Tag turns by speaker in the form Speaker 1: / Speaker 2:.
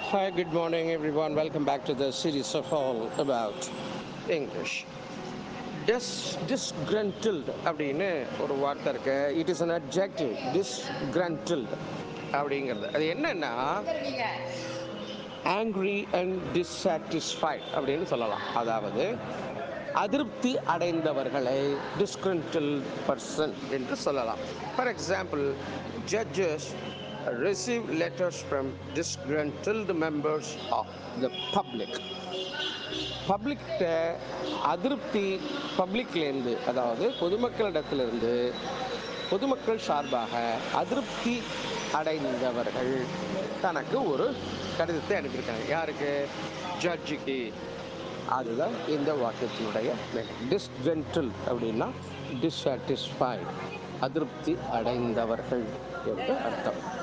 Speaker 1: Hi, good morning, everyone. Welcome back to the series of all about English. Disgruntled அப்படின்னு ஒரு வார்த்தை இருக்கு. It is an adjective. Disgruntled அப்படிங்கிறது அது என்னன்னா angry and dissatisfied அப்படின்னு சொல்லலாம். அதாவது அதிருப்தி அடைந்தவர்களை disgruntled person என்று சொல்லலாம். For example, judges receive letters from disgruntled members of the public. பப்ளிக்கிட்ட அதிருப்தி பப்ளிக்லேருந்து, அதாவது பொதுமக்களிடத்திலிருந்து பொதுமக்கள் சார்பாக அதிருப்தி அடைந்தவர்கள் தனக்கு ஒரு கடிதத்தை அனுப்பியிருக்காங்க. யாருக்கு? ஜட்ஜுக்கு. அதுதான் இந்த வாக்கியத்தினுடைய டிஸ்ஜென்டில் அப்படின்னா டிஸ்சாட்டிஸ்ஃபைட், அதிருப்தி அடைந்தவர்கள் என்று அர்த்தம்.